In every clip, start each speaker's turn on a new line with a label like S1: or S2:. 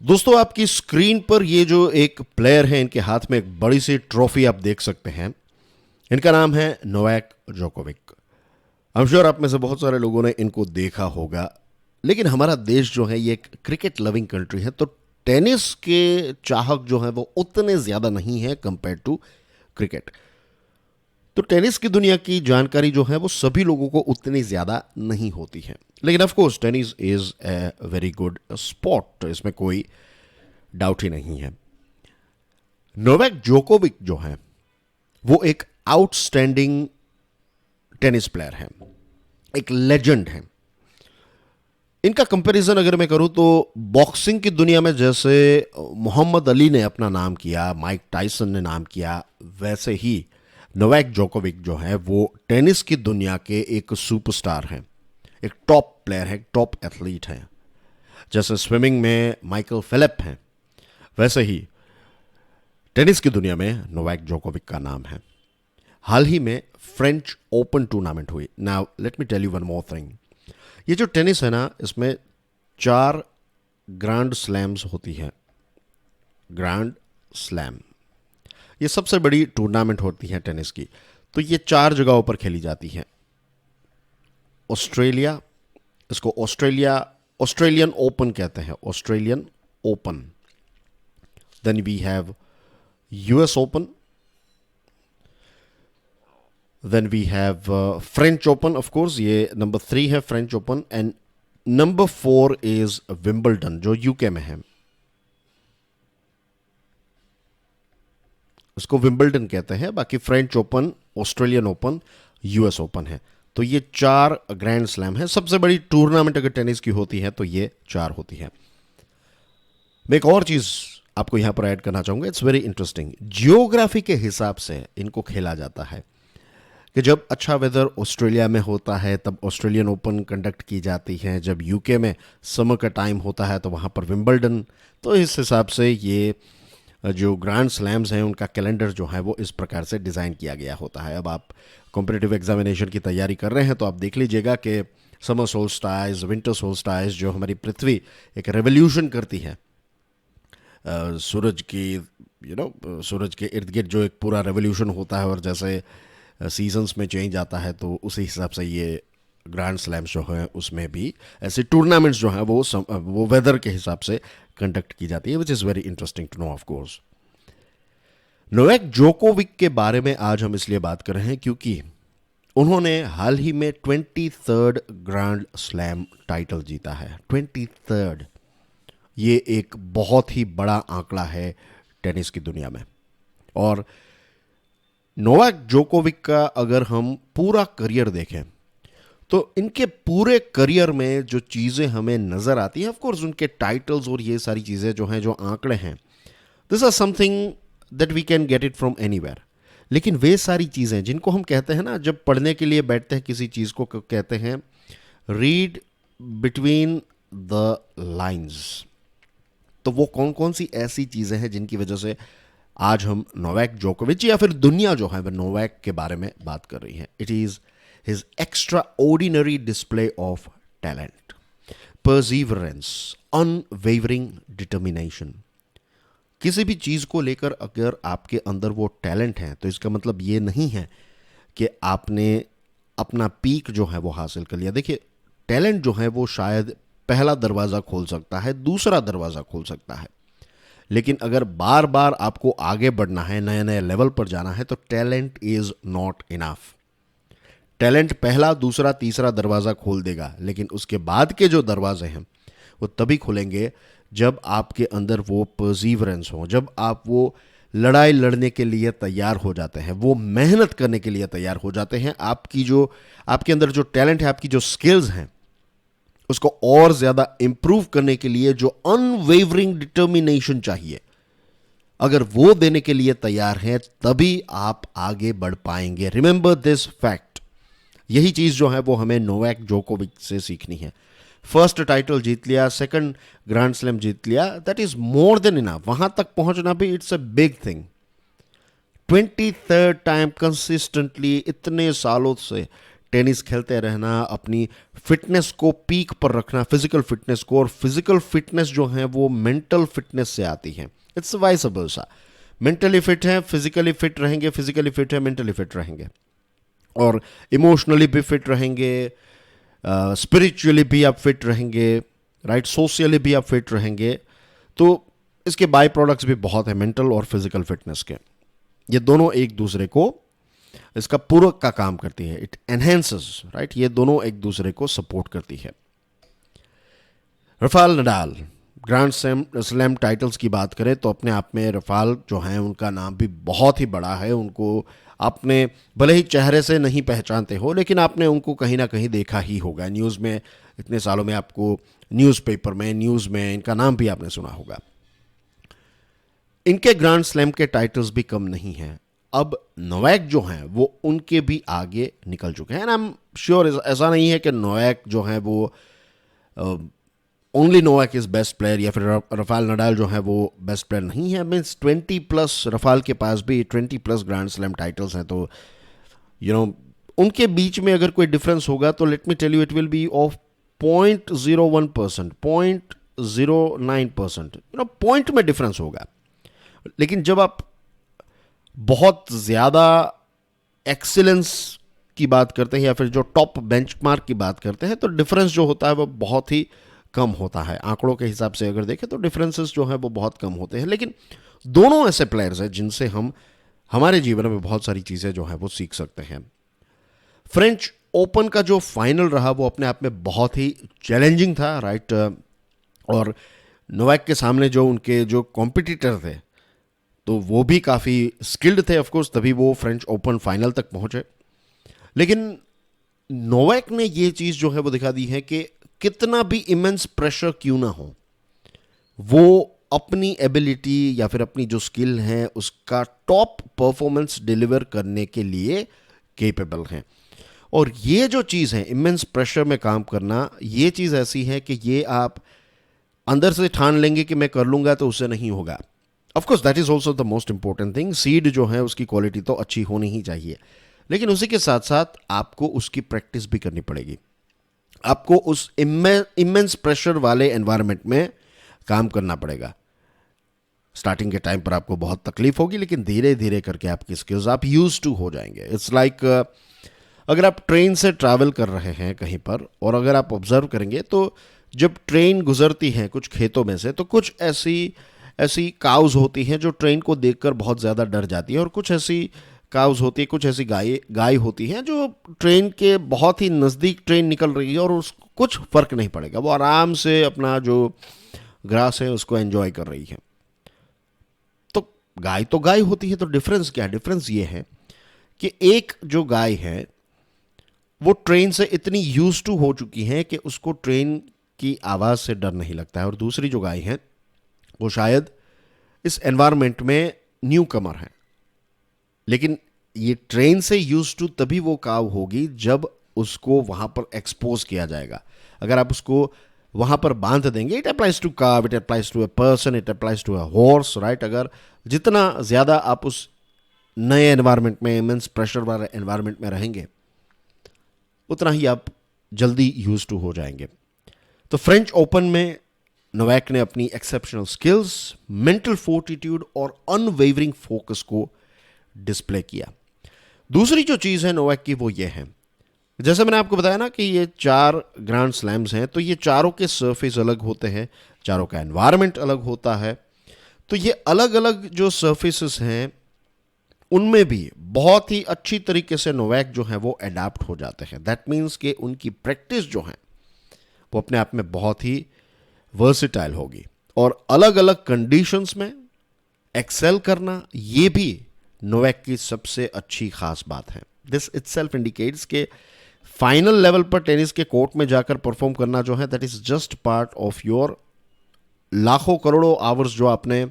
S1: दोस्तों आपकी स्क्रीन पर ये जो एक प्लेयर है, इनके हाथ में एक बड़ी सी ट्रॉफी आप देख सकते हैं। इनका नाम है Novak Djokovic. I am sure आप में से बहुत सारे लोगों ने इनको देखा होगा। लेकिन हमारा देश जो है ये एक क्रिकेट लविंग कंट्री है, तो टेनिस के चाहक जो है वो उतने ज्यादा नहीं है कंपेयर टू क्रिकेट। तो टेनिस की दुनिया की जानकारी जो है वो सभी लोगों को उतनी ज्यादा नहीं होती है। लेकिन of course tennis is a very good sport, इसमें कोई डाउट ही नहीं है। नोवाक जोकोविक जो है वो एक आउटस्टैंडिंग टेनिस प्लेयर है, एक लेजेंड है। इनका कंपैरिजन अगर मैं करूं तो बॉक्सिंग की दुनिया में जैसे मोहम्मद अली ने अपना नाम किया, माइक टाइसन ने नाम किया, वैसे ही नोवाक जोकोविक जो है वो टेनिस की दुनिया के एक सुपरस्टार हैं, एक टॉप प्लेयर है, एक टॉप एथलीट है। जैसे स्विमिंग में माइकल फेलिप हैं, वैसे ही टेनिस की दुनिया में नोवाक जोकोविक का नाम है। हाल ही में फ्रेंच ओपन टूर्नामेंट हुई। Now let me tell you one more thing. ये जो टेनिस है ना, इसमें 4 ग्रैंड स्लैम्स होती है। ग्रैंड स्लैम ये सबसे बड़ी टूर्नामेंट होती है टेनिस की। तो ये 4 जगहों पर खेली जाती है। ऑस्ट्रेलिया, इसको ऑस्ट्रेलियन ओपन कहते हैं, Australian Open. Then we have US Open, then we have French Open, of course ये नंबर 3 है French Open, and number 4 is Wimbledon जो यूके में है। उसको विंबलडन कहते हैं। बाकी French Open, Australian Open, US Open है। तो ये 4 ग्रैंड स्लैम है। सबसे बड़ी टूर्नामेंट अगर टेनिस की होती है तो ये 4 होती है। मैं एक और चीज आपको यहां पर ऐड करना चाहूंगा, इट्स वेरी इंटरेस्टिंग। जियोग्राफी के हिसाब से इनको खेला जाता है कि जब अच्छा वेदर ऑस्ट्रेलिया में होता है तब ऑस्ट्रेलियन ओपन कंडक्ट की जाती है, जब यूके में समर का टाइम होता है तो वहाँ पर विंबलडन। तो इस हिसाब से ये जो ग्रैंड स्लैम्स हैं उनका कैलेंडर जो है वो इस प्रकार से डिज़ाइन किया गया होता है। अब आप कॉम्पिटिटिव एग्जामिनेशन की तैयारी कर रहे हैं तो आप देख लीजिएगा कि समर सोल्स्टाइज, विंटर सोल्स्टाइज, जो हमारी पृथ्वी एक रेवोल्यूशन करती है सूरज की, सूरज के इर्द गिर्द जो एक पूरा रेवोल्यूशन होता है, और जैसे सीजन्स में चेंज आता है तो उसी हिसाब से ये ग्रैंड स्लैम्स जो है उसमें भी ऐसे टूर्नामेंट्स जो हैं वो वेदर के हिसाब से कंडक्ट की जाती है, which is very interesting to know of course. Novak Djokovic के बारे में आज हम इसलिए बात कर रहे हैं क्योंकि उन्होंने हाल ही में 23rd ग्रैंड स्लैम टाइटल जीता है। 23rd, ये एक बहुत ही बड़ा आंकड़ा है टेनिस की दुनिया में। और नोवाक जोकोविक का अगर हम पूरा करियर देखें तो इनके पूरे करियर में जो चीज़ें हमें नज़र आती हैं, ऑफ कोर्स उनके टाइटल्स और ये सारी चीज़ें जो हैं, जो आंकड़े हैं, this are something that we can get it from anywhere. लेकिन वे सारी चीज़ें जिनको हम कहते हैं ना, जब पढ़ने के लिए बैठते हैं किसी चीज़ को कहते हैं रीड बिटवीन द लाइन्स। तो वो कौन कौन सी ऐसी चीज़ें हैं जिनकी वजह से आज हम नोवाक जोकोविच या फिर दुनिया जो है वह नोवाक के बारे में बात कर रही है। It is his extra ordinary display of talent, perseverance, unwavering determination. किसी भी चीज़ को लेकर अगर आपके अंदर वो टैलेंट है तो इसका मतलब ये नहीं है कि आपने अपना पीक जो है वो हासिल कर लिया। देखिए, टैलेंट जो है वो शायद पहला दरवाज़ा खोल सकता है, दूसरा दरवाज़ा खोल सकता है, लेकिन अगर बार बार आपको आगे बढ़ना है, नए नए लेवल पर जाना है, तो talent is not enough. Talent पहला, दूसरा, तीसरा दरवाज़ा खोल देगा, लेकिन उसके बाद के जो दरवाजे हैं वो तभी खुलेंगे जब आपके अंदर वो परसीवरेंस हो, जब आप वो लड़ाई लड़ने के लिए तैयार हो जाते हैं, वो मेहनत करने के लिए तैयार हो जाते हैं। आपके अंदर जो टैलेंट है, आपकी जो स्किल्स हैं, उसको और ज्यादा इंप्रूव करने के लिए जो अनवेवरिंग डिटर्मिनेशन चाहिए, अगर वो देने के लिए तैयार हैं, तभी आप आगे बढ़ पाएंगे। Remember this fact. यही चीज जो है वो हमें नोवाक जोकोविच से सीखनी है। फर्स्ट टाइटल जीत लिया, सेकंड ग्रैंड स्लैम जीत लिया, that is more than enough. वहां तक पहुंचना भी it's a big thing. 23rd time consistently इतने सालों से टेनिस खेलते रहना, अपनी फिटनेस को पीक पर रखना, फिजिकल फिटनेस को, और फिजिकल फिटनेस जो है वो मेंटल फिटनेस से आती है। It's vice versa. Mentally fit है, फिजिकली फिट रहेंगे, फिजिकली फिट है, मेंटली फिट रहेंगे, और इमोशनली भी फिट रहेंगे, स्पिरिचुअली भी आप फिट रहेंगे, राइट, सोशली भी आप फिट रहेंगे। तो इसके बाई प्रोडक्ट्स भी बहुत है मेंटल और फिजिकल फिटनेस के। ये दोनों एक दूसरे को, इसका पूरक का काम करती है, इट एनहेंसेस, राइट, ये दोनों एक दूसरे को सपोर्ट करती है। Rafael Nadal, grand slam titles की बात करें तो अपने आप में रफाल जो हैं उनका नाम भी बहुत ही बड़ा है। उनको आपने भले ही चेहरे से नहीं पहचानते हो, लेकिन आपने उनको कहीं ना कहीं देखा ही होगा न्यूज़ में। इतने सालों में आपको न्यूज़पेपर में, न्यूज़ में इनका नाम भी आपने सुना होगा। इनके ग्रैंड स्लैम के टाइटल्स भी कम नहीं हैं। अब नोवाक जो हैं वो उनके भी आगे निकल चुके हैं। आई एम श्योर, ऐसा नहीं है कि नोवाक जो है वो only Novak is best player, या फिर रफाल नडाल जो है वो बेस्ट प्लेयर नहीं है। मीन्स 20+ रफाल के पास भी 20+ ग्रैंड स्लैम टाइटल्स हैं। तो उनके बीच में अगर कोई डिफरेंस होगा तो let me tell you, it will be of 0.01%, 0.09%, point में डिफरेंस होगा। लेकिन जब आप बहुत ज़्यादा एक्सीलेंस की बात करते हैं या फिर जो टॉप बेंचमार्क की बात करते हैं, तो डिफरेंस जो होता है वो बहुत ही कम होता है। आंकड़ों के हिसाब से अगर देखें तो डिफरेंसेस जो है वो बहुत कम होते हैं। लेकिन दोनों ऐसे प्लेयर्स हैं जिनसे हम हमारे जीवन में बहुत सारी चीज़ें जो है वो सीख सकते हैं। फ्रेंच ओपन का जो फाइनल रहा वो अपने आप में बहुत ही चैलेंजिंग था, राइट, और नोवाक के सामने जो उनके जो कॉम्पिटिटर थे तो वो भी काफ़ी स्किल्ड थे, ऑफकोर्स, तभी वो फ्रेंच ओपन फाइनल तक पहुंचे। लेकिन नोवाक ने ये चीज़ जो है वो दिखा दी है कि कितना भी इमेंस प्रेशर क्यों ना हो, वो अपनी एबिलिटी या फिर अपनी जो स्किल है उसका टॉप परफॉर्मेंस डिलीवर करने के लिए केपेबल हैं। और ये जो चीज़ है इमेंस प्रेशर में काम करना, ये चीज़ ऐसी है कि ये आप अंदर से ठान लेंगे कि मैं कर लूँगा तो उससे नहीं होगा। Of course that is also the most important thing. Seed जो है उसकी क्वालिटी तो अच्छी होनी ही चाहिए, लेकिन उसी के साथ साथ आपको उसकी प्रैक्टिस भी करनी पड़ेगी। आपको उस इमेंस प्रेशर वाले एनवायरनमेंट में काम करना पड़ेगा। स्टार्टिंग के टाइम पर आपको बहुत तकलीफ होगी, लेकिन धीरे धीरे करके आपकी स्किल्स आप यूज टू हो जाएंगे। इट्स लाइक अगर आप ट्रेन से ट्रैवल कर रहे हैं कहीं पर, और अगर आप ऑब्जर्व करेंगे तो जब ट्रेन गुजरती है कुछ खेतों में से, तो कुछ ऐसी काउज होती हैं जो ट्रेन को देखकर बहुत ज़्यादा डर जाती है, और कुछ ऐसी काउज होती है, कुछ ऐसी गाय होती हैं जो ट्रेन के बहुत ही नज़दीक ट्रेन निकल रही है और उसको कुछ फ़र्क नहीं पड़ेगा, वो आराम से अपना जो ग्रास है उसको एंजॉय कर रही है। तो गाय होती है। तो डिफरेंस क्या है? डिफरेंस ये है कि एक जो गाय है वो ट्रेन से इतनी यूज टू हो चुकी है कि उसको ट्रेन की आवाज़ से डर नहीं लगता है, और दूसरी जो गाय है वो शायद इस एनवायरनमेंट में न्यू कमर है। लेकिन ये ट्रेन से यूज टू तभी वो काव होगी जब उसको वहां पर एक्सपोज किया जाएगा। अगर आप उसको वहां पर बांध देंगे, it applies to cow, it applies to a person, it applies to a horse, right. अगर जितना ज़्यादा आप उस नए एनवायरनमेंट में, इमेंस प्रेशर वाले एनवायरनमेंट में रहेंगे, उतना ही आप जल्दी यूज टू हो जाएंगे। तो फ्रेंच ओपन में नोवाक ने अपनी एक्सेप्शनल स्किल्स, मेंटल फोर्टिट्यूड और अनवेवरिंग फोकस को डिस्प्ले किया। दूसरी जो चीज़ है नोवाक की वो ये है, जैसे मैंने आपको बताया ना कि ये 4 ग्रैंड स्लैम्स हैं, तो ये चारों के सरफेस अलग होते हैं, चारों का एनवायरनमेंट अलग होता है। तो ये अलग अलग जो सरफेसेस हैं उनमें भी बहुत ही अच्छी तरीके से नोवाक जो है वो अडाप्ट हो जाते हैं। दैट मीन्स कि उनकी प्रैक्टिस जो है वो अपने आप में बहुत ही वर्सिटाइल होगी, और अलग अलग कंडीशंस में एक्सेल करना ये भी नोवाक की सबसे अच्छी खास बात है। दिस इटसेल्फ इंडिकेट्स के फाइनल लेवल पर टेनिस के कोर्ट में जाकर परफॉर्म करना जो है that is just part of your लाखों करोड़ों आवर्स जो आपने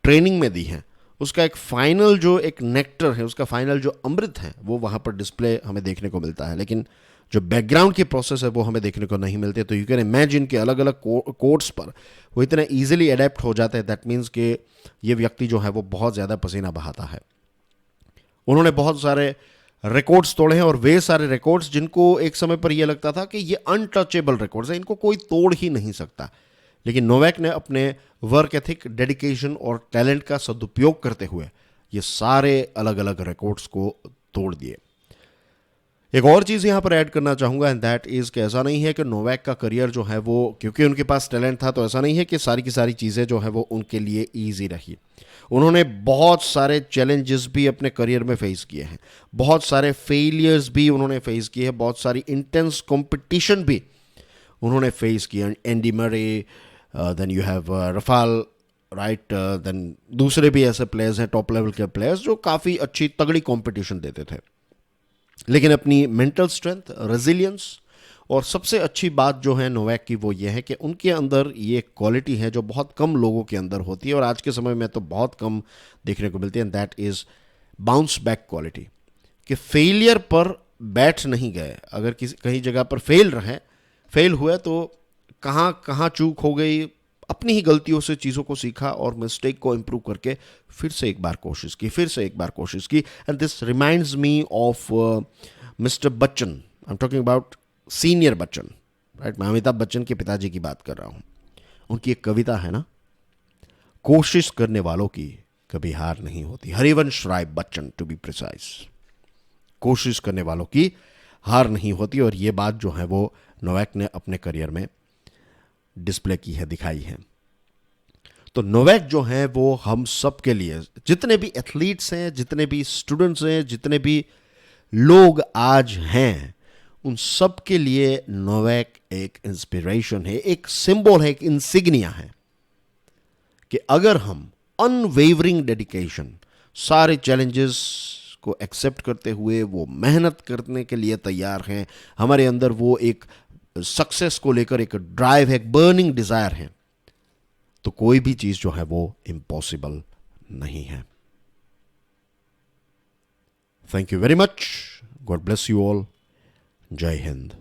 S1: ट्रेनिंग में दी है, उसका एक फाइनल जो एक नेक्टर है, उसका फाइनल जो अमृत है वो वहाँ पर डिस्प्ले हमें देखने को मिलता है। लेकिन जो बैकग्राउंड की प्रोसेस है वो हमें देखने को नहीं मिलते। तो यू कैन इमेजिन कि अलग अलग कोर्ट्स पर वो इतने ईजिली अडेप्ट हो जाते हैं। दैट मीन्स कि ये व्यक्ति जो है वो बहुत ज़्यादा पसीना बहाता है। उन्होंने बहुत सारे रिकॉर्ड्स तोड़े हैं, और वे सारे रिकॉर्ड्स जिनको एक समय पर यह लगता था कि ये अनटचेबल रिकॉर्ड्स हैं, इनको कोई तोड़ ही नहीं सकता। लेकिन नोवाक ने अपने वर्क एथिक, डेडिकेशन और टैलेंट का सदुपयोग करते हुए ये सारे अलग अलग रिकॉर्ड्स को तोड़ दिए। एक और चीज़ यहाँ पर ऐड करना चाहूँगा, एंड दैट इज़ कि ऐसा नहीं है कि नोवाक का करियर जो है वो, क्योंकि उनके पास टैलेंट था, तो ऐसा नहीं है कि सारी की सारी चीज़ें जो है वो उनके लिए ईजी रही। उन्होंने बहुत सारे चैलेंजेस भी अपने करियर में फेस किए हैं, बहुत सारे फेलियर्स भी उन्होंने फेस किए हैं, बहुत सारी इंटेंस कंपटीशन भी उन्होंने फेस किया। Andy Murray, then you have Rafael, right, then दूसरे भी ऐसे प्लेयर्स हैं, टॉप लेवल के प्लेयर्स, जो काफ़ी अच्छी तगड़ी कंपटीशन देते थे। लेकिन अपनी मेंटल स्ट्रेंथ, रेजिलियंस, और सबसे अच्छी बात जो है नोवाक की वो ये है कि उनके अंदर ये क्वालिटी है जो बहुत कम लोगों के अंदर होती है, और आज के समय में तो बहुत कम देखने को मिलती है, that is bounce back quality. कि फेलियर पर बैठ नहीं गए, अगर किसी कहीं जगह पर फेल हुए तो कहाँ कहाँ चूक हो गई, अपनी ही गलतियों से चीज़ों को सीखा और मिस्टेक को इम्प्रूव करके फिर से एक बार कोशिश की। And this reminds me of mister Bachchan, I am talking about senior Bachchan, right. मैं अमिताभ बच्चन के पिताजी की बात कर रहा हूँ। उनकी एक कविता है ना, कोशिश करने वालों की कभी हार नहीं होती। Harivansh Rai Bachchan to be precise. कोशिश करने वालों की हार नहीं होती, और ये बात जो है वो नोवाक ने अपने करियर में डिस्प्ले की है, दिखाई है। तो नोवाक जो है वो हम सब के लिए, जितने भी एथलीट्स हैं, जितने भी स्टूडेंट्स हैं, जितने भी लोग आज हैं, उन सब के लिए नोवाक एक इंस्पिरेशन है, एक सिंबल है, एक इंसिग्निया है कि अगर हम अनवेवरिंग डेडिकेशन, सारे चैलेंजेस को एक्सेप्ट करते हुए वो मेहनत करने के लिए तैयार हैं, हमारे अंदर वो एक सक्सेस को लेकर एक ड्राइव है, एक बर्निंग डिजायर है, तो कोई भी चीज जो है वो इम्पॉसिबल नहीं है। Thank you very much. God bless you all. जय हिंद।